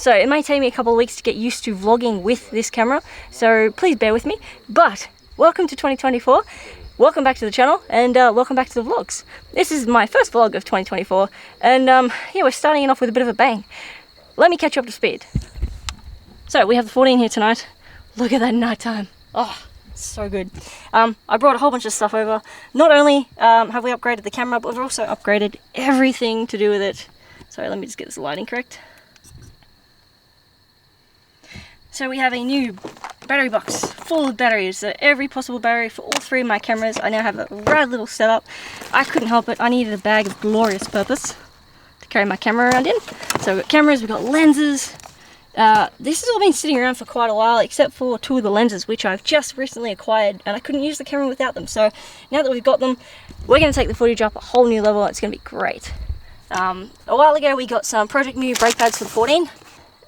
So it may take me a couple of weeks to get used to vlogging with this camera, so please bear with me. But welcome to 2024. Welcome back to the channel, and welcome back to the vlogs. This is my first vlog of 2024, and yeah, we're starting it off with a bit of a bang. Let me catch you up to speed. So we have the 14 here tonight. Look at that nighttime. Oh, it's so good. I brought a whole bunch of stuff over. Not only have we upgraded the camera, but we've also upgraded everything to do with it. Sorry, let me just get this lighting correct. So we have a new battery box full of batteries, so every possible battery for all three of my cameras. I now have a rad little setup. I couldn't help it, I needed a bag of glorious purpose to carry my camera around in. So we've got cameras, we've got lenses. This has all been sitting around for quite a while, except for two of the lenses, which I've just recently acquired, and I couldn't use the camera without them. So now that we've got them, we're going to take the footage up a whole new level. It's going to be great. A while ago we got some Project Mu brake pads for the 14.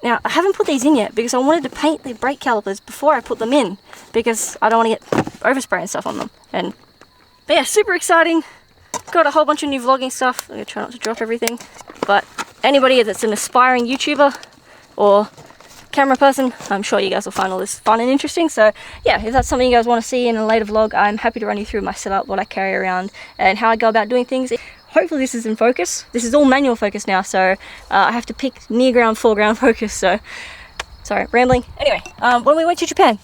Now, I haven't put these in yet because I wanted to paint the brake calipers before I put them in, because I don't want to get overspray and stuff on them. But yeah, super exciting. Got a whole bunch of new vlogging stuff. I'm going to try not to drop everything. But anybody that's an aspiring YouTuber or camera person, I'm sure you guys will find all this fun and interesting. So yeah, if that's something you guys want to see in a later vlog, I'm happy to run you through my setup, what I carry around, and how I go about doing things. Hopefully this is in focus. This is all manual focus now, so I have to pick near ground, foreground focus, so sorry, rambling. Anyway, when we went to Japan,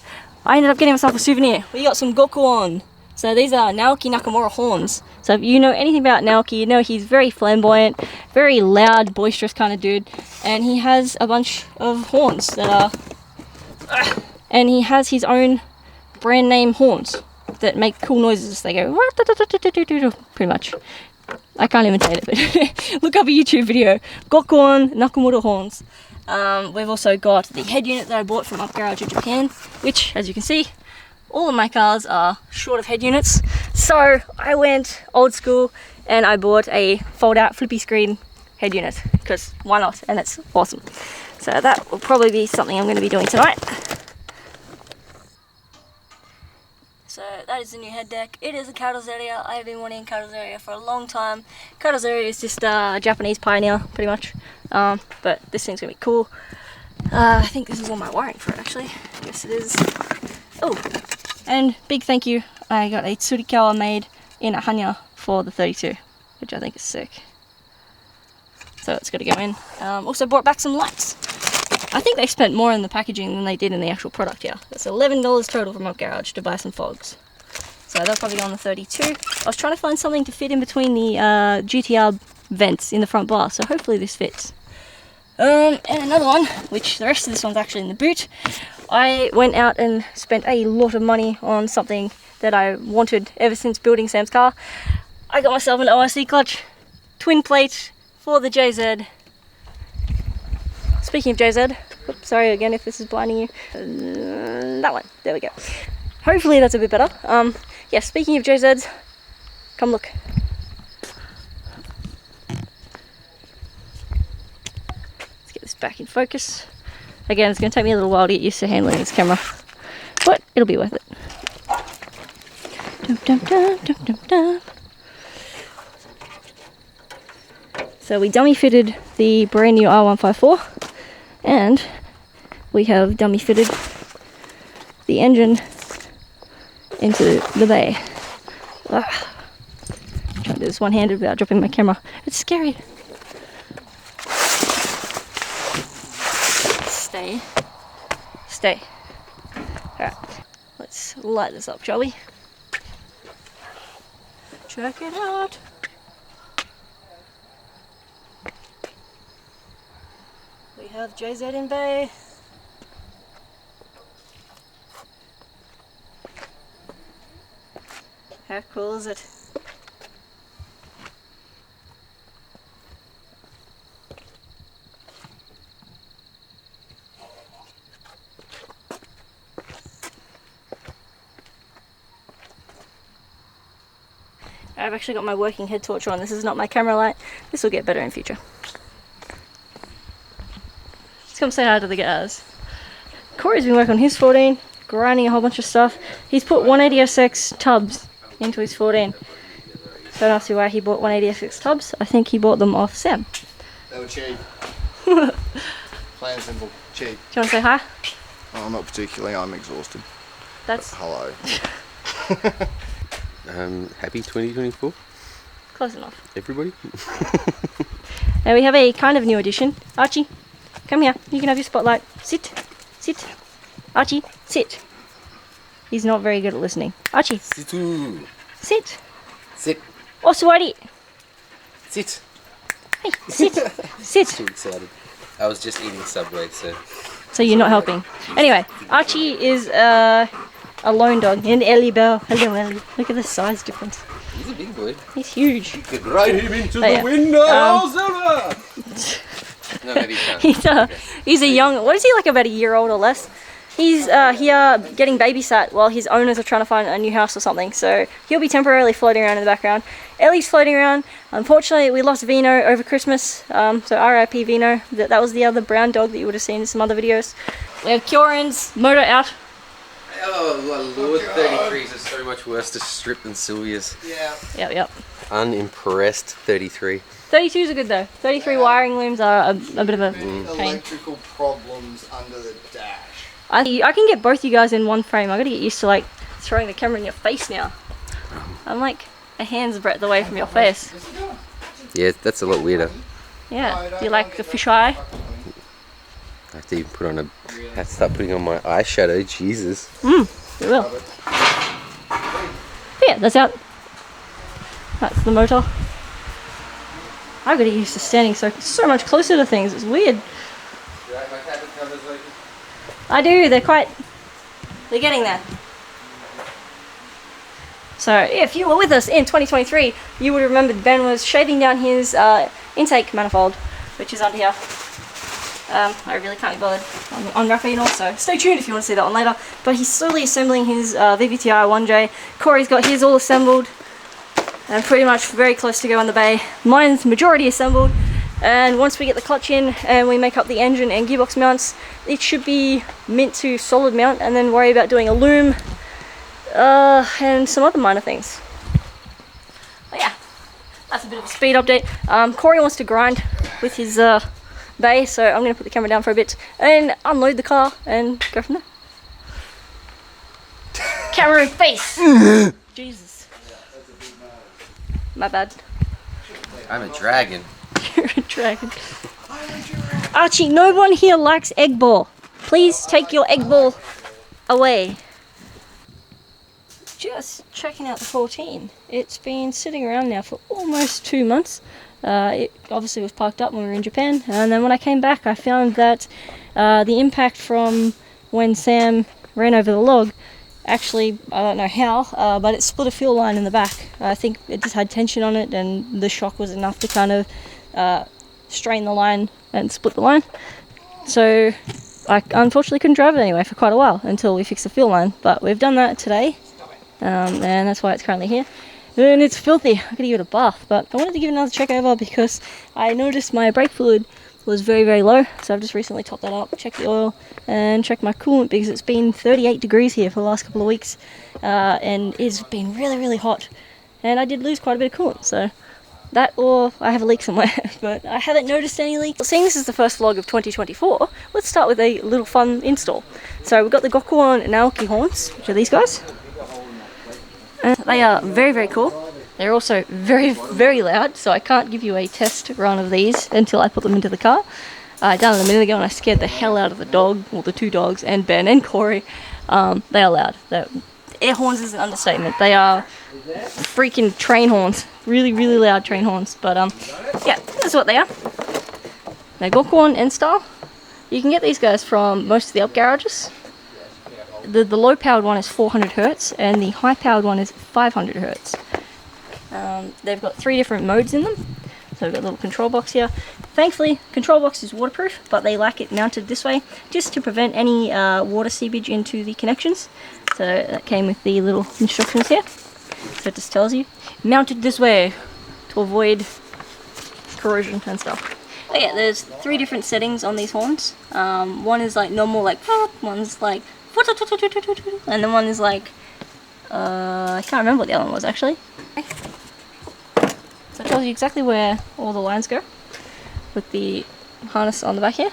I ended up getting myself a souvenir. We got some Gokuon. So these are Naoki Nakamura horns. So if you know anything about Naoki, you know he's very flamboyant, very loud, boisterous kind of dude, and he has a bunch of horns that are, and he has his own brand name horns that make cool noises. They go pretty much. I can't even say it, but look up a YouTube video, Gokuon Nakamura horns. We've also got the head unit that I bought from Up Garage in Japan, which, as you can see, all of my cars are short of head units. So I went old school and I bought a fold-out flippy screen head unit, because why not? And it's awesome. So that will probably be something I'm going to be doing tonight. So that is the new head deck. It is a Karoseria. I have been wanting a Karoseria for a long time. Karoseria is just a Japanese pioneer, pretty much. But this thing's gonna be cool. I think this is all my wiring for it, actually. Yes, it is. Oh, and big thank you. I got a Tsurikawa made in Hanya for the 32, which I think is sick. So it's got to go in. Also brought back some lights. I think they spent more in the packaging than they did in the actual product here. That's $11 total from Up Garage to buy some fogs. So they'll probably go on the 32. I was trying to find something to fit in between the GTR vents in the front bar, so hopefully this fits. And another one, which the rest of this one's actually in the boot. I went out and spent a lot of money on something that I wanted ever since building Sam's car. I got myself an ORC clutch, twin plate for the JZ. Speaking of JZ, oops, sorry again if this is blinding you. That one, there we go. Hopefully that's a bit better. Yeah, speaking of JZs, come look. Let's get this back in focus. Again, it's going to take me a little while to get used to handling this camera, but it'll be worth it. Dum, dum, dum, dum, dum, dum. So we dummy fitted the brand new R154, and we have dummy fitted the engine into the bay. I'm trying to do this one-handed without dropping my camera. It's scary. Stay. Stay. Alright, let's light this up, shall we? Check it out. We have JZ in bay. How cool is it? I've actually got my working head torch on. This is not my camera light. This will get better in future. Let's come say hi to the guys. Corey's been working on his 14, grinding a whole bunch of stuff. He's put 180SX tubs into his 14. Don't ask me why he bought 180SX tubs. I think he bought them off Sam. They were cheap. Plain and simple. Cheap. Do you want to say hi? Oh, not particularly. I'm exhausted. That's... But hello. Happy 2024, Close enough. everybody. Now we have a kind of new addition. Archie, come here. You can have your spotlight. Sit. Sit. Archie, sit. He's not very good at listening. Archie, Sit. sit. Sit. Oswari. Sit. Hey, sit. Sit. Too excited. I was just eating Subway, so. So you're not helping. Anyway, Archie is a lone dog. And Ellie Bell. Hello, Ellie. Look at the size difference. He's a big boy. He's huge. You could ride him into Oh, yeah. the window, Silver! No, maybe you can't. He's a young, what is he, like about a year old or less? He's here getting babysat while his owners are trying to find a new house or something. So he'll be temporarily floating around in the background. Ellie's floating around. Unfortunately, we lost Vino over Christmas. So RIP Vino. That was the other brown dog that you would have seen in some other videos. We have Kieran's motor out. Oh, Lord, 33s are so much worse to strip than Sylvia's. Yeah. Yep. Unimpressed 33. 32s are good though. 33 wiring looms are a bit of a pain. Electrical problems under the dash. I can get both you guys in one frame. I gotta get used to like throwing the camera in your face now. I'm like a hand's breadth away from your face. Yeah, that's a lot weirder. Yeah. Do you like the fisheye? I have to even put on a. Have to start putting on my eyeshadow. Jesus. You will. Yeah, that's out. That's the motor. I got used to standing so much closer to things. It's weird. I do. They're getting there. So if you were with us in 2023, you would have remembered Ben was shaving down his intake manifold, which is under here. I really can't be bothered unwrapping it all, so stay tuned if you want to see that one later. But he's slowly assembling his VVTi 1J. Corey's got his all assembled and pretty much very close to go on the bay. Mine's majority assembled, and once we get the clutch in and we make up the engine and gearbox mounts, it should be mint to solid mount, and then worry about doing a loom and some other minor things. But yeah, that's a bit of a speed update. Corey wants to grind with his bay, so I'm going to put the camera down for a bit and unload the car and go from there. Camera in face! Jesus. My bad. I'm a dragon. You're a dragon. Archie, no one here likes egg ball. Please take your egg ball away. Just checking out the 14. It's been sitting around now for almost 2 months. It obviously was parked up when we were in Japan, and then when I came back I found that the impact from when Sam ran over the log, actually, I don't know how, but it split a fuel line in the back. I think it just had tension on it, and the shock was enough to kind of strain the line and split the line. So I unfortunately couldn't drive it anyway for quite a while until we fixed the fuel line, but we've done that today, and that's why it's currently here. And it's filthy. I gotta give it a bath, but I wanted to give it another check over because I noticed my brake fluid was very, very low, so I've just recently topped that up, checked the oil, and checked my coolant because it's been 38 degrees here for the last couple of weeks, and it's been really, really hot, and I did lose quite a bit of coolant, so that or I have a leak somewhere, but I haven't noticed any leak. Seeing this is the first vlog of 2024, let's start with a little fun install. So we've got the Gokuon Naoki horns, which are these guys. And they are very, very cool. They're also very, very loud, so I can't give you a test run of these until I put them into the car. I done it a minute ago and I scared the hell out of the dog, well the two dogs, and Ben and Corey. They are loud. Air horns is an understatement. They are freaking train horns. Really, really loud train horns. But yeah, this is what they are. They're Gokuon N style. You can get these guys from most of the up garages. The low powered one is 400 Hertz and the high powered one is 500 Hertz. They've got 3 different modes in them. So we've got a little control box here. Thankfully, control box is waterproof, but they like it mounted this way just to prevent any water seepage into the connections. So that came with the little instructions here. So it just tells you, mounted this way to avoid corrosion and stuff. But yeah, there's 3 different settings on these horns. One is like normal, like, one's like, and then one is like, I can't remember what the other one was actually. So it tells you exactly where all the lines go with the harness on the back here.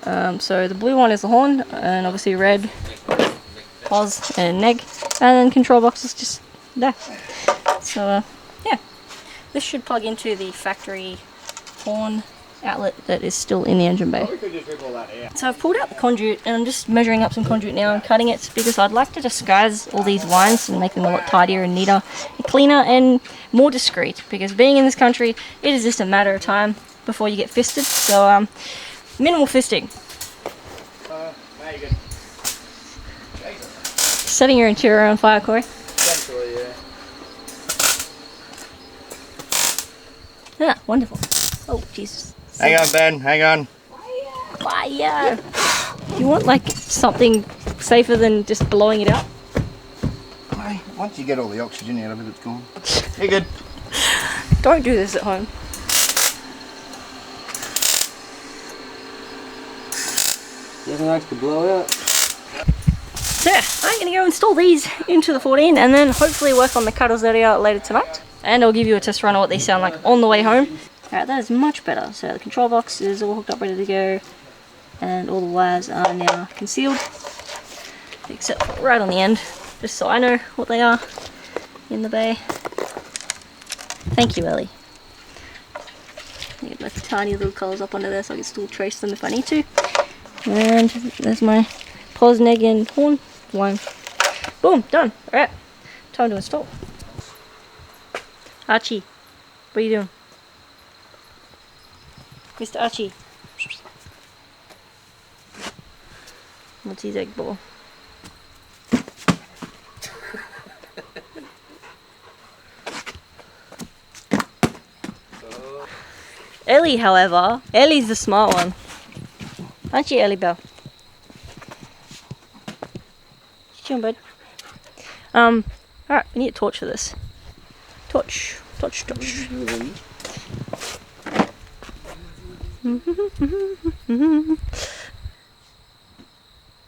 So the blue one is the horn, and obviously red, pos and neg, and then control box is just there. So yeah, this should plug into the factory horn outlet that is still in the engine bay. So I've pulled out the conduit and I'm just measuring up some conduit now and cutting it because I'd like to disguise all these lines and make them a lot tidier and neater and cleaner and more discreet, because being in this country, it is just a matter of time before you get fisted. So minimal fisting. Setting your interior on fire, Corey. Essentially, yeah. Yeah, wonderful. Oh, Jesus. Hang on, Ben, hang on. Fire! Do you want like something safer than just blowing it out? Once you get all the oxygen out of it, it's gone. You're good. Don't do this at home. Nothing likes to blow out. So yeah, I'm going to go install these into the 14 and then hopefully work on the cutters that are out later tonight. And I'll give you a test run of what they sound like on the way home. Alright, that is much better. So the control box is all hooked up, ready to go. And all the wires are now concealed. Except for right on the end, just so I know what they are in the bay. Thank you, Ellie. Get my tiny little colours up under there so I can still trace them if I need to. And there's my pos, neg and horn line. Boom, done. Alright, time to install. Archie, what are you doing? Mr. Archie. What's his egg ball? Ellie, however, Ellie's the smart one. Aren't you, Ellie Bell? What you doing, bud? Alright, we need a torch for this. Torch. Torch. So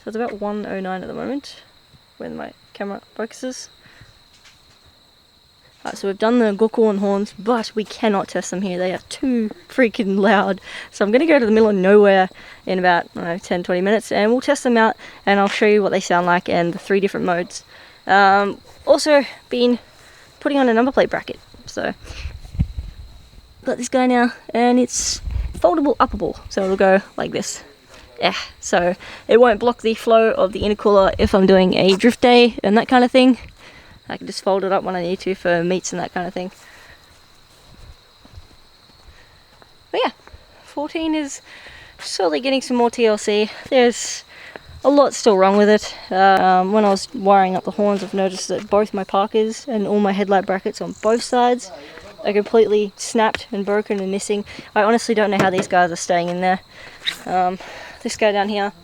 it's about 1:09 at the moment when my camera focuses. Alright, so we've done the Goku and horns, but we cannot test them here. They are too freaking loud. So I'm going to go to the middle of nowhere in about 10-20 minutes and we'll test them out and I'll show you what they sound like and the 3 different modes. Also been putting on a number plate bracket. So got this guy now and it's foldable uppable, so it'll go like this. Yeah, so it won't block the flow of the intercooler if I'm doing a drift day and that kind of thing. I can just fold it up when I need to for meets and that kind of thing. But yeah, 14 is slowly getting some more TLC. There's a lot still wrong with it. When I was wiring up the horns, I've noticed that both my Parkers and all my headlight brackets on both sides are completely snapped and broken and missing. I honestly don't know how these guys are staying in there. This guy down here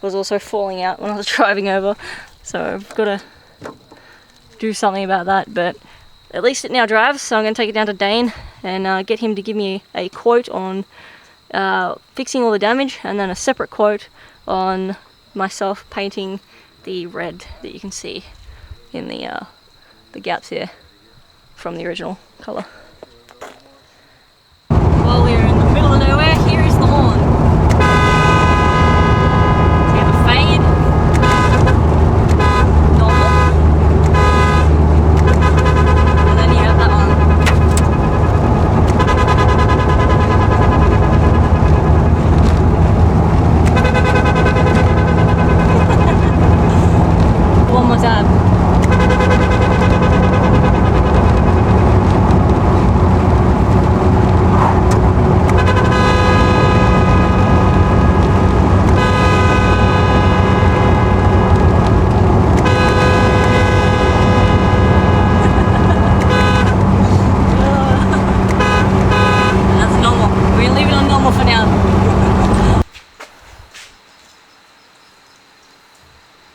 was also falling out when I was driving over, so I've got to do something about that, but at least it now drives, so I'm going to take it down to Dane and get him to give me a quote on fixing all the damage and then a separate quote on myself painting the red that you can see in the gaps here from the original colour. While we're in the middle of nowhere, here is the horn. So you have a fade, normal, and then you have that one. One more time. That's normal. We're leaving it on normal for now.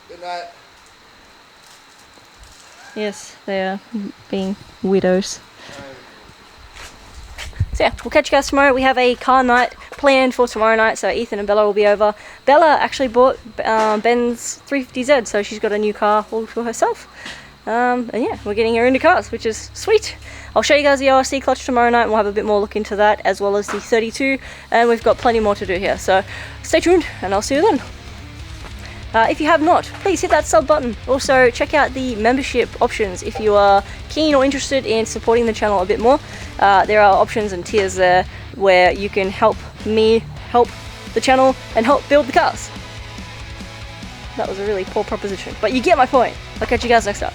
Good night. Yes, they are being widows. So yeah, we'll catch you guys tomorrow. We have a car night planned for tomorrow night, so Ethan and Bella will be over. Bella actually bought Ben's 350Z, so she's got a new car all for herself. And yeah, we're getting her into cars, which is sweet. I'll show you guys the ORC clutch tomorrow night, and we'll have a bit more look into that, as well as the 32, and we've got plenty more to do here. So stay tuned, and I'll see you then. If you have not, please hit that sub button. Also, check out the membership options if you are keen or interested in supporting the channel a bit more. There are options and tiers there where you can help me help the channel and help build the cars. That was a really poor proposition, but you get my point. I'll catch you guys next time.